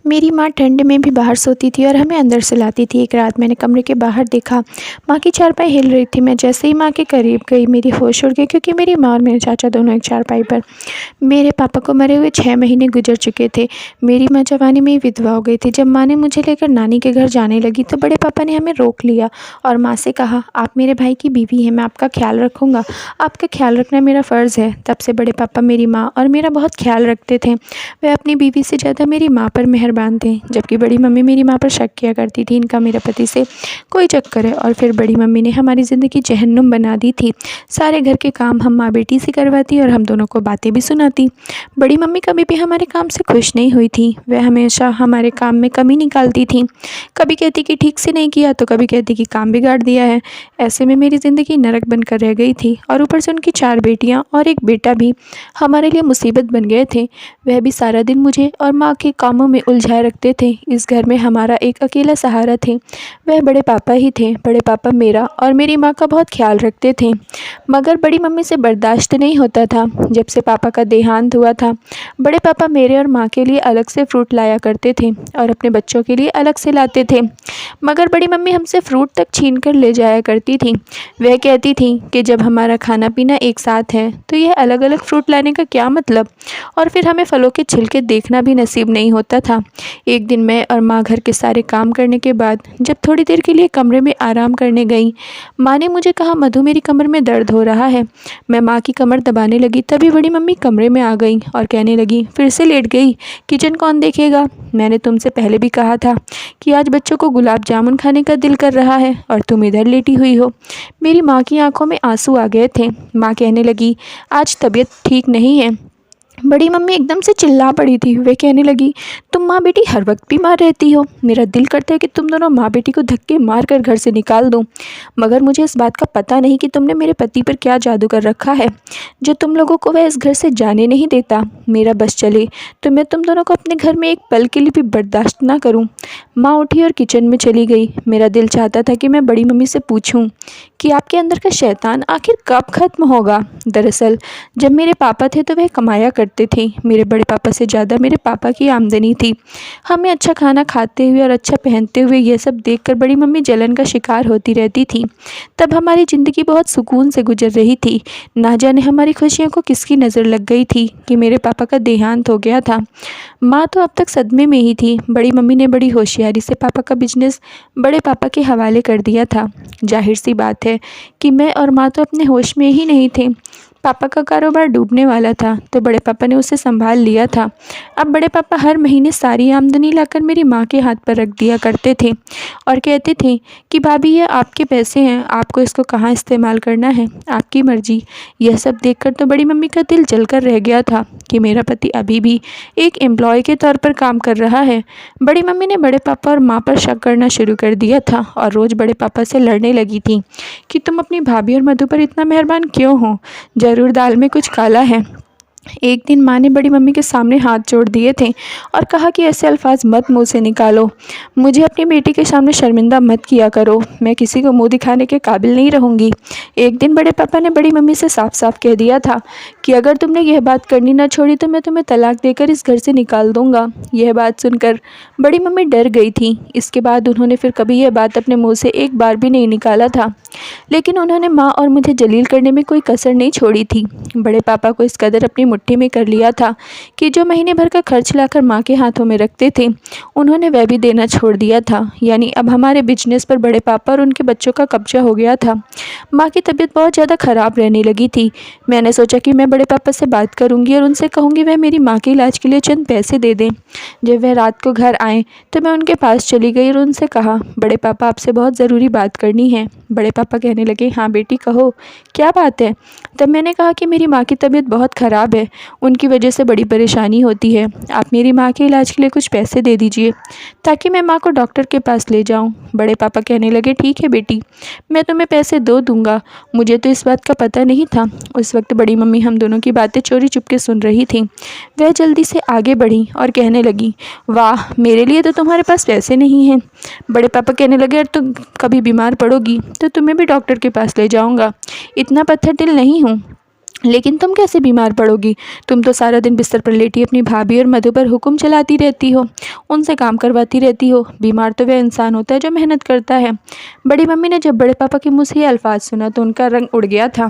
मेरी माँ ठंड में भी बाहर सोती थी और हमें अंदर सुलाती थी। एक रात मैंने कमरे के बाहर देखा, माँ की चारपाई हिल रही थी। मैं जैसे ही माँ के करीब गई, मेरी होश उड़ गई, क्योंकि मेरी माँ और मेरे चाचा दोनों एक चारपाई पर। मेरे पापा को मरे हुए 6 महीने गुजर चुके थे। मेरी माँ जवानी में ही विधवा हो गई थी। जब माँ ने मुझे लेकर नानी के घर जाने लगी तो बड़े पापा ने हमें रोक लिया और माँ से कहा, आप मेरे भाई की बीवी हैं, मैं आपका ख्याल रखूँगा, आपका ख्याल रखना मेरा फ़र्ज़ है। तब से बड़े पापा मेरी माँ और मेरा बहुत ख्याल रखते थे। वह अपनी बीवी से ज़्यादा मेरी माँ पर मेहरबान थे, जबकि बड़ी मम्मी मेरी माँ पर शक किया करती थी, इनका मेरे पति से कोई चक्कर है। और फिर बड़ी मम्मी ने हमारी ज़िंदगी जहन्नुम बना दी थी। सारे घर के काम हम माँ बेटी से करवाती और हम दोनों को बातें भी सुनाती। बड़ी मम्मी कभी भी हमारे काम से खुश नहीं हुई थी। वह हमेशा हमारे काम में कमी निकालती थी। कभी कहती कि ठीक से नहीं किया, तो कभी कहती कि काम बिगाड़ दिया है। ऐसे में मेरी ज़िंदगी नरक बनकर रह गई थी और ऊपर से उनकी 4 बेटियां और एक बेटा भी हमारे लिए मुसीबत बन गए थे। वह भी सारा दिन मुझे और माँ के कामों में उलझाए रखते थे। इस घर में हमारा एक अकेला सहारा थे, वह बड़े पापा ही थे। बड़े पापा मेरा और मेरी माँ का बहुत ख्याल रखते थे, मगर बड़ी मम्मी से बर्दाश्त नहीं होता था। जब से पापा का देहांत हुआ था, बड़े पापा मेरे और माँ के लिए अलग से फ्रूट लाया करते थे और अपने बच्चों के लिए अलग से लाते थे, मगर बड़ी मम्मी हमसे फ्रूट तक छीन कर ले जाया करती थी। वह कहती थी कि जब हमारा खाना पीना एक साथ है तो यह अलग अलग फ्रूट लाने का क्या मतलब। और फिर हमें फलों के छिलके देखना भी नसीब नहीं होता था। एक दिन मैं और माँ घर के सारे काम करने के बाद जब थोड़ी देर के लिए कमरे में आराम करने गई, माँ ने मुझे कहा, मधु मेरी कमर में दर्द हो रहा है। मैं माँ की कमर दबाने लगी, तभी बड़ी मम्मी कमरे में आ गई और कहने लगी, फिर से लेट गई, किचन कौन देखेगा। मैंने तुमसे पहले भी कहा था कि आज बच्चों को गुलाब जामुन खाने का दिल कर रहा है और तुम इधर लेटी हुई हो। मेरी माँ की आंखों में आंसू आ गए थे। माँ कहने लगी, आज तबीयत ठीक नहीं है। बड़ी मम्मी एकदम से चिल्ला पड़ी थी। वे कहने लगी, तुम माँ बेटी हर वक्त बीमार रहती हो, मेरा दिल करता है कि तुम दोनों माँ बेटी को धक्के मार कर घर से निकाल दूँ, मगर मुझे इस बात का पता नहीं कि तुमने मेरे पति पर क्या जादू कर रखा है जो तुम लोगों को वह इस घर से जाने नहीं देता। मेरा बस चले तो मैं तुम दोनों को अपने घर में एक पल के लिए भी बर्दाश्त ना करूँ। माँ उठी और किचन में चली गई। मेरा दिल चाहता था कि मैं बड़ी मम्मी से पूछूं कि आपके अंदर का शैतान आखिर कब ख़त्म होगा। दरअसल जब मेरे पापा थे तो वह कमाया करते थे। मेरे बड़े पापा से ज़्यादा मेरे पापा की आमदनी थी। हमें अच्छा खाना खाते हुए और अच्छा पहनते हुए यह सब देखकर बड़ी मम्मी जलन का शिकार होती रहती थी। तब हमारी ज़िंदगी बहुत सुकून से गुजर रही थी। ना जाने हमारी खुशियों को किसकी नज़र लग गई थी कि मेरे पापा का देहांत हो गया था। माँ तो अब तक सदमे में ही थी। बड़ी मम्मी ने बड़ी होशियारी से पापा का बिजनेस बड़े पापा के हवाले कर दिया था। जाहिर सी बात है कि मैं और माँ तो अपने होश में ही नहीं थे। पापा का कारोबार डूबने वाला था तो बड़े पापा ने उसे संभाल लिया था। अब बड़े पापा हर महीने सारी आमदनी लाकर मेरी माँ के हाथ पर रख दिया करते थे और कहते थे कि भाभी ये आपके पैसे हैं, आपको इसको कहाँ इस्तेमाल करना है, आपकी मर्जी। यह सब देखकर तो बड़ी मम्मी का दिल जलकर रह गया था कि मेरा पति अभी भी एक एम्प्लॉय के तौर पर काम कर रहा है। बड़ी मम्मी ने बड़े पापा और माँ पर शक करना शुरू कर दिया था और रोज़ बड़े पापा से लड़ने लगी थी कि तुम अपनी भाभी और मधु पर इतना मेहरबान क्यों हो, ज़रूर दाल में कुछ काला है। एक दिन माँ ने बड़ी मम्मी के सामने हाथ जोड़ दिए थे और कहा कि ऐसे अल्फाज मत मुँह से निकालो, मुझे अपनी बेटी के सामने शर्मिंदा मत किया करो, मैं किसी को मुँह दिखाने के काबिल नहीं रहूँगी। एक दिन बड़े पापा ने बड़ी मम्मी से साफ साफ कह दिया था कि अगर तुमने यह बात करनी ना छोड़ी तो मैं तुम्हें तलाक देकर इस घर से निकाल दूँगा। यह बात सुनकर बड़ी मम्मी डर गई थी। इसके बाद उन्होंने फिर कभी यह बात अपने मुँह से एक बार भी नहीं निकाला था, लेकिन उन्होंने माँ और मुझे जलील करने में कोई कसर नहीं छोड़ी थी। बड़े पापा को इस कदर अपनी मुट्ठी में कर लिया था कि जो महीने भर का खर्च लाकर माँ के हाथों में रखते थे उन्होंने वह भी देना छोड़ दिया था। यानी अब हमारे बिजनेस पर बड़े पापा और उनके बच्चों का कब्जा हो गया था। माँ की तबीयत बहुत ज़्यादा ख़राब रहने लगी थी। मैंने सोचा कि मैं बड़े पापा से बात करूँगी और उनसे कहूँगी वह मेरी माँ के इलाज के लिए चंद पैसे दे दें। जब वह रात को घर आए तो मैं उनके पास चली गई और उनसे कहा, बड़े पापा आपसे बहुत ज़रूरी बात करनी है। बड़े पापा कहने लगे, हाँ बेटी कहो, क्या बात है। तब मैंने कहा कि मेरी माँ की तबीयत बहुत ख़राब है, उनकी वजह से बड़ी परेशानी होती है। आप मेरी माँ के इलाज के लिए कुछ पैसे दे दीजिए ताकि मैं माँ को डॉक्टर के पास ले जाऊँ। बड़े पापा कहने लगे, ठीक है बेटी, मैं तुम्हें पैसे दूंगा। मुझे तो इस बात का पता नहीं था। उस वक्त बड़ी मम्मी हम दोनों की बातें चोरी चुपके सुन रही थी। वह जल्दी से आगे बढ़ी और कहने लगी, वाह मेरे लिए तो तुम्हारे पास पैसे नहीं हैं। बड़े पापा कहने लगे, अगर तुम कभी बीमार पड़ोगी तो तुम्हें भी डॉक्टर के पास ले जाऊँगा, इतना पत्थर दिल नहीं हूँ। लेकिन तुम कैसे बीमार पड़ोगी? तुम तो सारा दिन बिस्तर पर लेटी अपनी भाभी और मधु पर हुक्म चलाती रहती हो, उनसे काम करवाती रहती हो। बीमार तो वह इंसान होता है जो मेहनत करता है। बड़ी मम्मी ने जब बड़े पापा के मुँह से ये अल्फाज सुना तो उनका रंग उड़ गया था।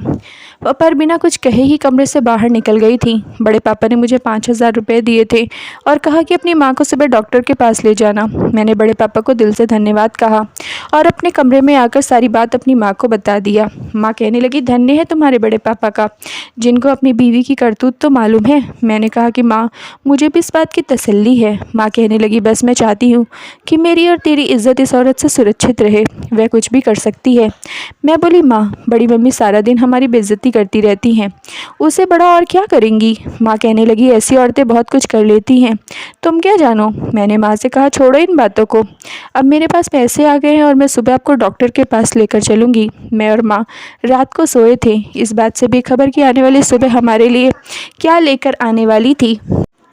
वह पर बिना कुछ कहे ही कमरे से बाहर निकल गई थी। बड़े पापा ने मुझे 5,000 रुपये दिए थे और कहा कि अपनी माँ को सुबह डॉक्टर के पास ले जाना। मैंने बड़े पापा को दिल से धन्यवाद कहा और अपने कमरे में आकर सारी बात अपनी माँ को बता दिया। माँ कहने लगी, धन्य है तुम्हारे बड़े पापा का, जिनको अपनी बीवी की करतूत तो मालूम है। मैंने कहा कि माँ, मुझे भी इस बात की तसल्ली है। माँ कहने लगी, बस मैं चाहती हूँ कि मेरी और तेरी इज्जत इस औरत से सुरक्षित रहे, वह कुछ भी कर सकती है। मैं बोली, माँ, बड़ी मम्मी सारा दिन हमारी बेइज्जती करती रहती हैं, उसे बड़ा और क्या करेंगी। माँ कहने लगी, ऐसी औरतें बहुत कुछ कर लेती हैं, तुम क्या जानो। मैंने माँ से कहा, छोड़ो इन बातों को, अब मेरे पास पैसे आ गए हैं और मैं सुबह आपको डॉक्टर के पास लेकर चलूँगी। मैं और माँ रात को सोए थे, इस बात से बेखबर कि आने वाली सुबह हमारे लिए क्या लेकर आने वाली थी।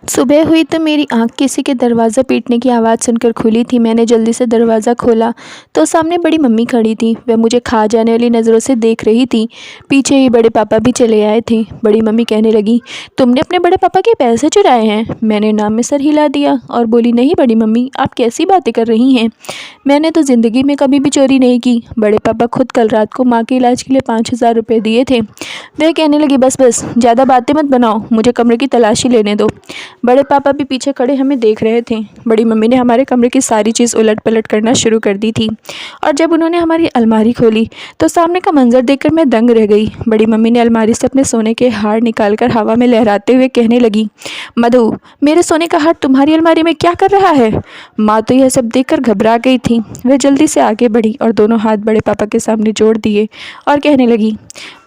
सुबह हुई तो मेरी आंख किसी के दरवाज़ा पीटने की आवाज़ सुनकर खुली थी। मैंने जल्दी से दरवाज़ा खोला तो सामने बड़ी मम्मी खड़ी थी। वह मुझे खा जाने वाली नज़रों से देख रही थी। पीछे ही बड़े पापा भी चले आए थे। बड़ी मम्मी कहने लगी, तुमने अपने बड़े पापा के पैसे चुराए हैं? मैंने नाम में सर हिला दिया और बोली, नहीं बड़ी मम्मी, आप कैसी बातें कर रही हैं, मैंने तो ज़िंदगी में कभी भी चोरी नहीं की। बड़े पापा खुद कल रात को माँ के इलाज के लिए 5,000 रुपये दिए थे। वह कहने लगी, बस बस, ज़्यादा बातें मत बनाओ, मुझे कमरे की तलाशी लेने दो। बड़े पापा भी पीछे खड़े हमें देख रहे थे। बड़ी मम्मी ने हमारे कमरे की सारी चीज़ उलट पलट करना शुरू कर दी थी और जब उन्होंने हमारी अलमारी खोली तो सामने का मंजर देखकर मैं दंग रह गई। बड़ी मम्मी ने अलमारी से अपने सोने के हार निकालकर हवा में लहराते हुए कहने लगी, मधु, मेरे सोने का हार तुम्हारी अलमारी में क्या कर रहा है? माँ तो यह सब देखकर घबरा गई थी। वह जल्दी से आगे बढ़ी और दोनों हाथ बड़े पापा के सामने जोड़ दिए और कहने लगी,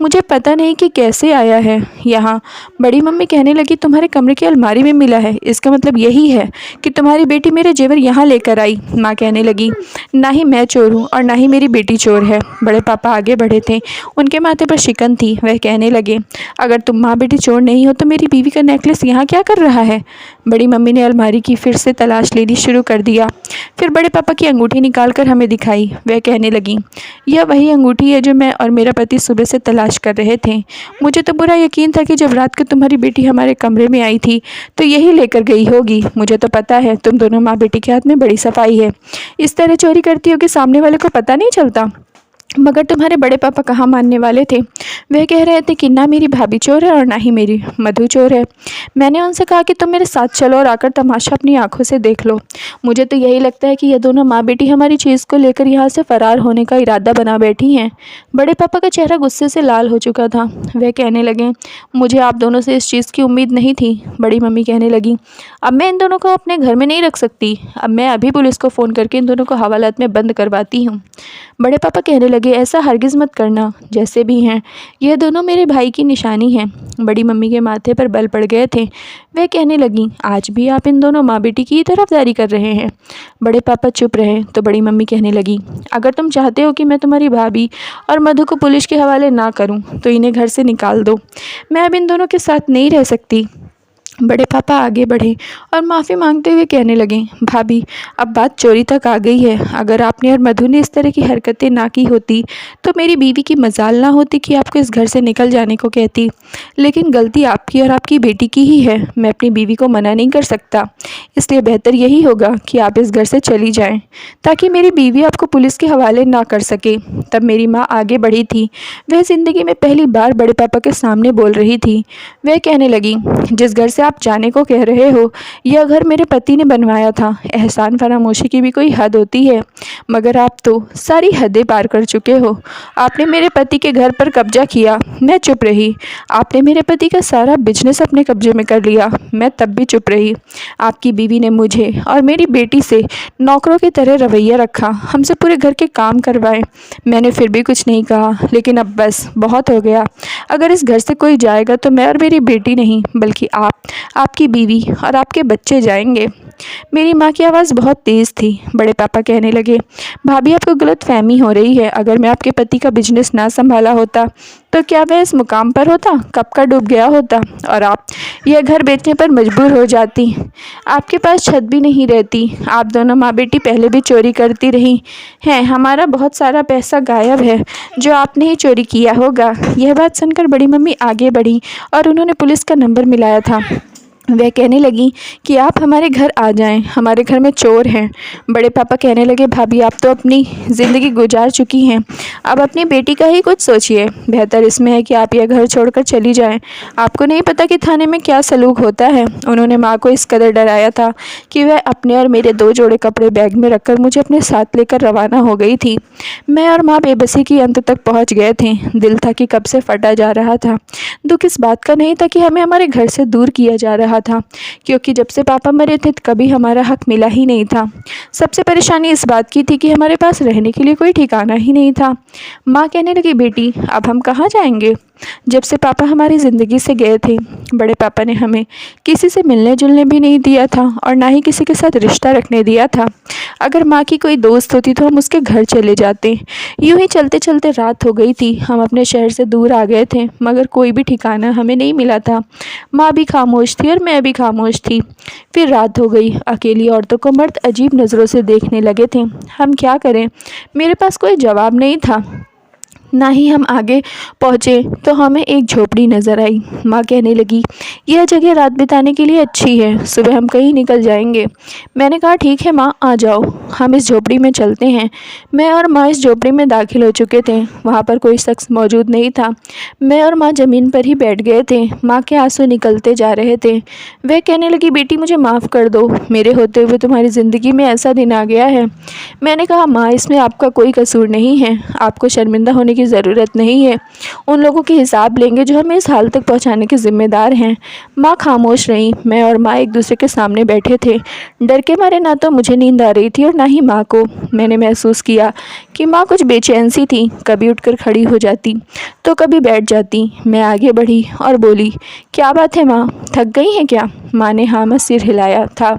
मुझे पता नहीं कि कैसे आया है यहाँ। बड़ी मम्मी कहने लगी, तुम्हारे कमरे की अलमारी में मिला है, इसका मतलब यही है कि तुम्हारी बेटी मेरे जेवर यहाँ लेकर आई। माँ कहने लगी, ना ही मैं चोर हूँ और ना ही मेरी बेटी चोर है। बड़े पापा आगे बढ़े थे, उनके माथे पर शिकन थी। वह कहने लगे, अगर तुम माँ बेटी चोर नहीं हो तो मेरी बीवी का नेकलेस यहाँ क्या कर रहा है? बड़ी मम्मी ने अलमारी की फिर से तलाश लेनी शुरू कर दिया। फिर बड़े पापा की अंगूठी निकालकर हमें दिखाई। वह कहने लगी, यह वही अंगूठी है जो मैं और मेरा पति सुबह से तलाश कर रहे थे। मुझे तो बुरा यकीन था कि जब रात को तुम्हारी बेटी हमारे कमरे में आई थी तो यही लेकर गई होगी। मुझे तो पता है तुम दोनों माँ बेटी के हाथ में बड़ी सफाई है, इस तरह चोरी करती हो कि सामने वाले को पता नहीं चलता। मगर तुम्हारे बड़े पापा कहाँ मानने वाले थे। वह कह रहे थे कि ना मेरी भाभी चोर है और ना ही मेरी मधु चोर है। मैंने उनसे कहा कि तुम मेरे साथ चलो और आकर तमाशा अपनी आंखों से देख लो। मुझे तो यही लगता है कि ये दोनों माँ बेटी हमारी चीज़ को लेकर यहाँ से फ़रार होने का इरादा बना बैठी हैं। बड़े पापा का चेहरा गुस्से से लाल हो चुका था। वह कहने लगे, मुझे आप दोनों से इस चीज़ की उम्मीद नहीं थी। बड़ी मम्मी कहने लगी, अब मैं इन दोनों को अपने घर में नहीं रख सकती। अब मैं अभी पुलिस को फ़ोन करके इन दोनों को हवालात में बंद करवाती हूँ। बड़े पापा कहने लगे, ऐसा हरगिज़ मत करना, जैसे भी हैं यह दोनों मेरे भाई की निशानी है। बड़ी मम्मी के माथे पर बल पड़ गए थे। वह कहने लगी, आज भी आप इन दोनों माँ बेटी की तरफदारी कर रहे हैं। बड़े पापा चुप रहे तो बड़ी मम्मी कहने लगी, अगर तुम चाहते हो कि मैं तुम्हारी भाभी और मधु को पुलिस के हवाले ना करूं तो इन्हें घर से निकाल दो। मैं अब इन दोनों के साथ नहीं रह सकती। बड़े पापा आगे बढ़े और माफ़ी मांगते हुए कहने लगे, भाभी, अब बात चोरी तक आ गई है। अगर आपने और मधु ने इस तरह की हरकतें ना की होती तो मेरी बीवी की मजाल ना होती कि आपको इस घर से निकल जाने को कहती। लेकिन गलती आपकी और आपकी बेटी की ही है। मैं अपनी बीवी को मना नहीं कर सकता, इसलिए बेहतर यही होगा कि आप इस घर से चली जाएं ताकि मेरी बीवी आपको पुलिस के हवाले ना कर सके। तब मेरी माँ आगे बढ़ी थी। वह ज़िंदगी में पहली बार बड़े पापा के सामने बोल रही थी। वह कहने लगी, जिस घर से आप जाने को कह रहे हो, यह घर मेरे पति ने बनवाया था। एहसान फरामोशी की भी कोई हद होती है, मगर आप तो सारी हदें पार कर चुके हो। आपने मेरे पति के घर पर कब्जा किया, मैं चुप रही। आपने मेरे पति का सारा बिजनेस अपने कब्जे में कर लिया, मैं तब भी चुप रही। आपकी बीवी ने मुझे और मेरी बेटी से नौकरों की तरह रवैया रखा, हमसे पूरे घर के काम करवाए। मैंने फिर भी कुछ नहीं कहा, लेकिन अब बस बहुत हो गया। अगर इस घर से कोई जाएगा तो मैं और मेरी बेटी नहीं, बल्कि आप, आपकी बीवी और आपके बच्चे जाएंगे। मेरी माँ की आवाज़ बहुत तेज़ थी। बड़े पापा कहने लगे, भाभी, आपको गलत फहमी हो रही है। अगर मैं आपके पति का बिजनेस ना संभाला होता तो क्या वह इस मुकाम पर होता, कब का डूब गया होता और आप यह घर बेचने पर मजबूर हो जाती। आपके पास छत भी नहीं रहती। आप दोनों माँ बेटी पहले भी चोरी करती रही हैं। हमारा बहुत सारा पैसा गायब है जो आपने ही चोरी किया होगा। यह बात सुनकर बड़ी मम्मी आगे बढ़ी और उन्होंने पुलिस का नंबर मिलाया था। वह कहने लगी कि आप हमारे घर आ जाएं, हमारे घर में चोर हैं। बड़े पापा कहने लगे, भाभी आप तो अपनी ज़िंदगी गुजार चुकी हैं, अब अपनी बेटी का ही कुछ सोचिए। बेहतर इसमें है कि आप यह घर छोड़कर चली जाएं। आपको नहीं पता कि थाने में क्या सलूक होता है। उन्होंने माँ को इस कदर डराया था कि वह अपने और मेरे 2 जोड़े कपड़े बैग में रखकर मुझे अपने साथ लेकर रवाना हो गई थी। मैं और माँ बेबसी की अंत तक पहुँच गए थे। दिल था कि कब से फटा जा रहा था। दुख इस बात का नहीं था कि हमें हमारे घर से दूर किया जा रहा था, क्योंकि जब से पापा मरे थे कभी हमारा हक मिला ही नहीं था। सबसे परेशानी इस बात की थी कि हमारे पास रहने के लिए कोई ठिकाना ही नहीं था। माँ कहने लगी, बेटी अब हम कहाँ जाएंगे। जब से पापा हमारी ज़िंदगी से गए थे, बड़े पापा ने हमें किसी से मिलने जुलने भी नहीं दिया था और ना ही किसी के साथ रिश्ता रखने दिया था। अगर माँ की कोई दोस्त होती तो हम उसके घर चले जाते। यूं ही चलते चलते रात हो गई थी। हम अपने शहर से दूर आ गए थे, मगर कोई भी ठिकाना हमें नहीं मिला था। माँ भी खामोश थी और मैं भी खामोश थी। फिर रात हो गई। अकेली औरतों को मर्द अजीब नज़रों से देखने लगे थे। हम क्या करें। मेरे पास कोई जवाब नहीं था। ना ही हम आगे पहुँचे तो हमें एक झोपड़ी नज़र आई। माँ कहने लगी, यह जगह रात बिताने के लिए अच्छी है, सुबह हम कहीं निकल जाएंगे। मैंने कहा, ठीक है माँ, आ जाओ, हम इस झोपड़ी में चलते हैं। मैं और माँ इस झोपड़ी में दाखिल हो चुके थे। वहाँ पर कोई शख्स मौजूद नहीं था। मैं और माँ ज़मीन पर ही बैठ गए थे। माँ के आंसू निकलते जा रहे थे। वह कहने लगी, बेटी मुझे माफ़ कर दो, मेरे होते हुए तुम्हारी ज़िंदगी में ऐसा दिन आ गया है। मैंने कहा, माँ इसमें आपका कोई कसूर नहीं है, आपको शर्मिंदा होने की ज़रूरत नहीं है। उन लोगों की हिसाब लेंगे जो हमें इस हाल तक पहुंचाने के ज़िम्मेदार हैं। माँ खामोश रहीं। मैं और माँ एक दूसरे के सामने बैठे थे। डर के मारे ना तो मुझे नींद आ रही थी और ना ही माँ को। मैंने महसूस किया कि माँ कुछ बेचैन सी थी। कभी उठकर खड़ी हो जाती तो कभी बैठ जाती। मैं आगे बढ़ी और बोली, क्या बात है माँ, थक गई हैं क्या। माँ ने हाँ में सिर हिलाया था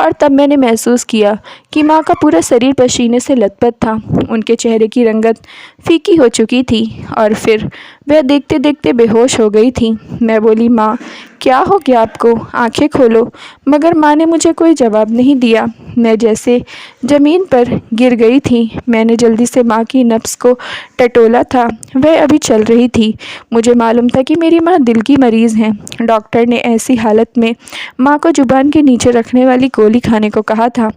और तब मैंने महसूस किया कि माँ का पूरा शरीर पसीने से लथपथ था। उनके चेहरे की रंगत फीकी हो चुकी थी और फिर वह देखते देखते बेहोश हो गई थी। मैं बोली, माँ क्या हो गया आपको, आंखें खोलो। मगर माँ ने मुझे कोई जवाब नहीं दिया। मैं जैसे ज़मीन पर गिर गई थी। मैंने जल्दी से माँ की नब्ज़ को टटोला था। वह अभी चल रही थी। मुझे मालूम था कि मेरी माँ दिल की मरीज़ हैं। डॉक्टर ने ऐसी हालत में माँ को जुबान के नीचे रखने वाली गोली खाने को कहा था।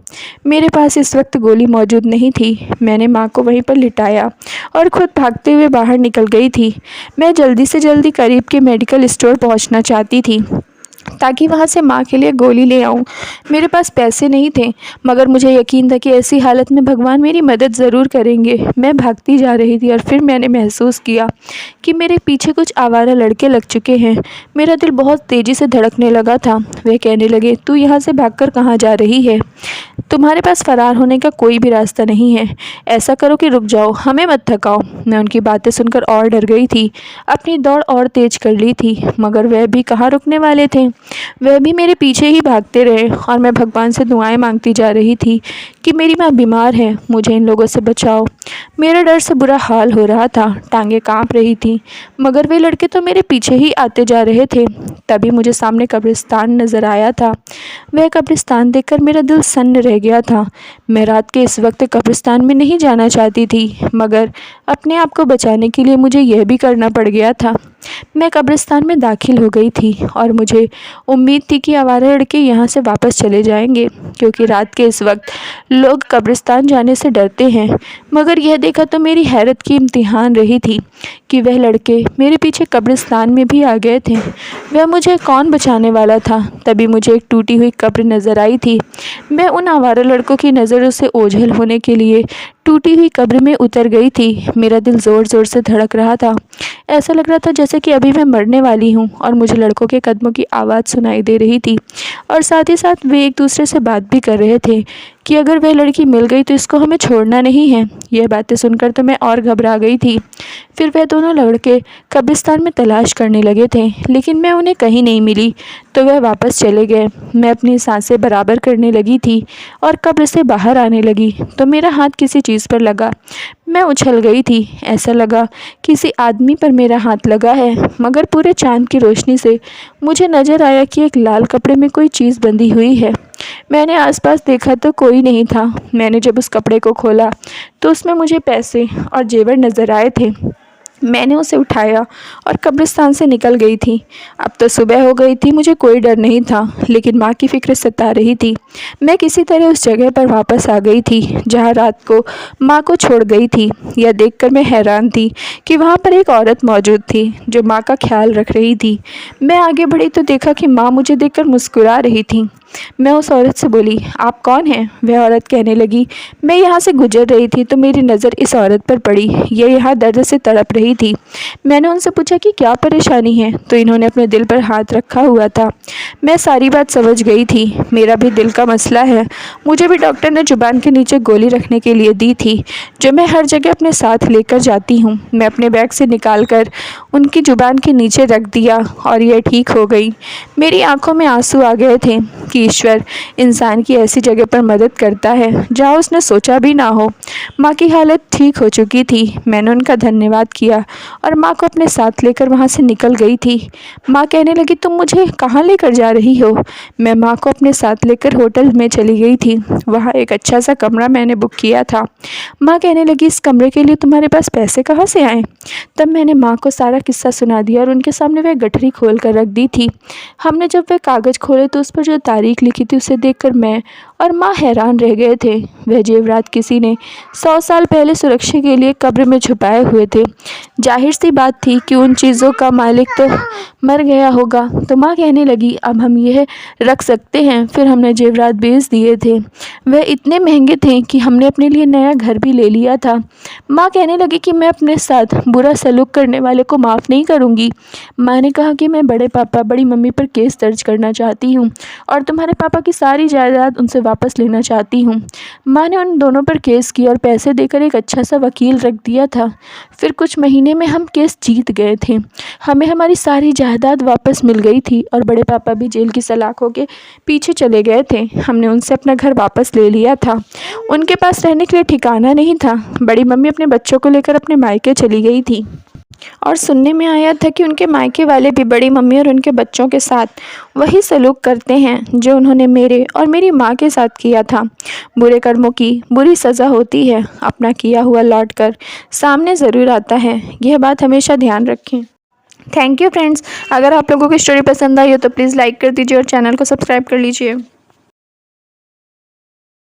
मेरे पास इस वक्त गोली मौजूद नहीं थी। मैंने माँ को वहीं पर लिटाया और खुद भागते हुए बाहर निकल गई थी। मैं जल्दी से जल्दी करीब के मेडिकल स्टोर पहुंचना चाहती थी ताकि वहां से माँ के लिए गोली ले आऊं। मेरे पास पैसे नहीं थे, मगर मुझे यकीन था कि ऐसी हालत में भगवान मेरी मदद ज़रूर करेंगे। मैं भागती जा रही थी और फिर मैंने महसूस किया कि मेरे पीछे कुछ आवारा लड़के लग चुके हैं। मेरा दिल बहुत तेज़ी से धड़कने लगा था। वे कहने लगे, तू यहाँ से भागकर कहाँ जा रही है, तुम्हारे पास फ़रार होने का कोई भी रास्ता नहीं है। ऐसा करो कि रुक जाओ, हमें मत थकाओ। मैं उनकी बातें सुनकर और डर गई थी। अपनी दौड़ और तेज़ कर ली थी, मगर वह भी कहाँ रुकने वाले थे। वह भी मेरे पीछे ही भागते रहे और मैं भगवान से दुआएं मांगती जा रही थी कि मेरी माँ बीमार है, मुझे इन लोगों से बचाओ। मेरा डर से बुरा हाल हो रहा था, टांगें कांप रही थी, मगर वे लड़के तो मेरे पीछे ही आते जा रहे थे। तभी मुझे सामने कब्रिस्तान नज़र आया था। वह कब्रिस्तान देखकर मेरा दिल सन्न रह गया था। मैं रात के इस वक्त कब्रिस्तान में नहीं जाना चाहती थी, मगर अपने आप को बचाने के लिए मुझे यह भी करना पड़ गया था। मैं कब्रिस्तान में दाखिल हो गई थी और मुझे उम्मीद थी कि आवारा लड़के यहाँ से वापस चले जाएंगे, क्योंकि रात के इस वक्त लोग कब्रिस्तान जाने से डरते हैं। मगर यह देखा तो मेरी हैरत की इम्तिहान रही थी कि वह लड़के मेरे पीछे कब्रिस्तान में भी आ गए थे। वह मुझे कौन बचाने वाला था। तभी मुझे एक टूटी हुई कब्र नज़र आई थी। मैं उन आवारा लड़कों की नज़रों से ओझल होने के लिए टूटी हुई कब्र में उतर गई थी। मेरा दिल ज़ोर ज़ोर से धड़क रहा था। ऐसा लग रहा था जैसे कि अभी मैं मरने वाली हूँ और मुझे लड़कों के कदमों की आवाज़ सुनाई दे रही थी और साथ ही साथ वे एक दूसरे से बात भी कर रहे थे कि अगर वह लड़की मिल गई तो इसको हमें छोड़ना नहीं है। यह बातें सुनकर तो मैं और घबरा गई थी। फिर वह दोनों लड़के कब्रिस्तान में तलाश करने लगे थे, लेकिन मैं उन्हें कहीं नहीं मिली तो वह वापस चले गए। मैं अपनी सांसें बराबर करने लगी थी और कब्र से बाहर आने लगी तो मेरा हाथ किसी चीज़ पर लगा। मैं उछल गई थी। ऐसा लगा किसी आदमी पर मेरा हाथ लगा है, मगर पूरे चांद की रोशनी से मुझे नज़र आया कि एक लाल कपड़े में कोई चीज़ बंधी हुई है। मैंने आसपास देखा तो कोई नहीं था। मैंने जब उस कपड़े को खोला तो उसमें मुझे पैसे और जेवर नज़र आए थे। मैंने उसे उठाया और कब्रिस्तान से निकल गई थी। अब तो सुबह हो गई थी, मुझे कोई डर नहीं था, लेकिन माँ की फ़िक्र सता रही थी। मैं किसी तरह उस जगह पर वापस आ गई थी जहाँ रात को माँ को छोड़ गई थी। यह देखकर मैं हैरान थी कि वहाँ पर एक औरत मौजूद थी जो माँ का ख्याल रख रही थी। मैं आगे बढ़ी तो देखा कि माँ मुझे देखकर मुस्कुरा रही थी। मैं उस औरत से बोली, आप कौन हैं? वह औरत कहने लगी, मैं यहाँ से गुजर रही थी तो मेरी नज़र इस औरत पर पड़ी। यह यहाँ दर्द से तड़प रही थी। मैंने उनसे पूछा कि क्या परेशानी है, तो इन्होंने अपने दिल पर हाथ रखा हुआ था। मैं सारी बात समझ गई थी। मेरा भी दिल का मसला है। मुझे भी डॉक्टर ने जुबान के नीचे गोली रखने के लिए दी थी, जो मैं हर जगह अपने साथ लेकर जाती हूँ। मैं अपने बैग से निकाल कर उनकी जुबान के नीचे रख दिया और यह ठीक हो गई। मेरी आंखों में आंसू आ गए थे कि ईश्वर इंसान की ऐसी जगह पर मदद करता है जहाँ उसने सोचा भी ना हो। माँ की हालत ठीक हो चुकी थी। मैंने उनका धन्यवाद किया और माँ को अपने साथ लेकर वहाँ से निकल गई थी। माँ कहने लगी, तुम मुझे कहाँ लेकर जा रही हो? मैं माँ को अपने साथ लेकर होटल में चली गई थी। वहाँ एक अच्छा सा कमरा मैंने बुक किया था। माँ कहने लगी, इस कमरे के लिए तुम्हारे पास पैसे कहाँ से आए? तब मैंने माँ को सारा किस्सा सुना दिया और उनके सामने वह गठरी खोल कर रख दी थी। हमने जब वह कागज़ खोले तो उस पर जो तारीख लिखी थी उसे देखकर मैं और माँ हैरान रह गए थे। वह जेवरात किसी ने 100 साल पहले सुरक्षा के लिए कब्र में छुपाए हुए थे। जाहिर सी बात थी कि उन चीज़ों का मालिक तो मर गया होगा। तो माँ कहने लगी, अब हम यह रख सकते हैं। फिर हमने जेवरात बेच दिए थे। वह इतने महंगे थे कि हमने अपने लिए नया घर भी ले लिया था। माँ कहने लगी कि मैं अपने साथ बुरा सलूक करने वाले को माफ़ नहीं करूँगी। माँ ने कहा कि मैं बड़े पापा बड़ी मम्मी पर केस दर्ज करना चाहती हूँ और तुम्हारे पापा की सारी जायदाद उनसे वापस लेना चाहती हूँ। माँ ने उन दोनों पर केस किया और पैसे देकर एक अच्छा सा वकील रख दिया था। फिर कुछ महीने में हम केस जीत गए थे। हमें हमारी सारी जायदाद वापस मिल गई थी और बड़े पापा भी जेल की सलाखों के पीछे चले गए थे। हमने उनसे अपना घर वापस ले लिया था। उनके पास रहने के लिए ठिकाना नहीं था। बड़ी मम्मी अपने बच्चों को लेकर अपने मायके चली गई थी और सुनने में आया था कि उनके मायके वाले भी बड़ी मम्मी और उनके बच्चों के साथ वही सलूक करते हैं जो उन्होंने मेरे और मेरी माँ के साथ किया था। बुरे कर्मों की बुरी सज़ा होती है। अपना किया हुआ लौट कर सामने ज़रूर आता है। यह बात हमेशा ध्यान रखें। Thank you friends. अगर आप लोगों को स्टोरी पसंद आई हो तो प्लीज़ लाइक कर दीजिए और चैनल को सब्सक्राइब कर लीजिए।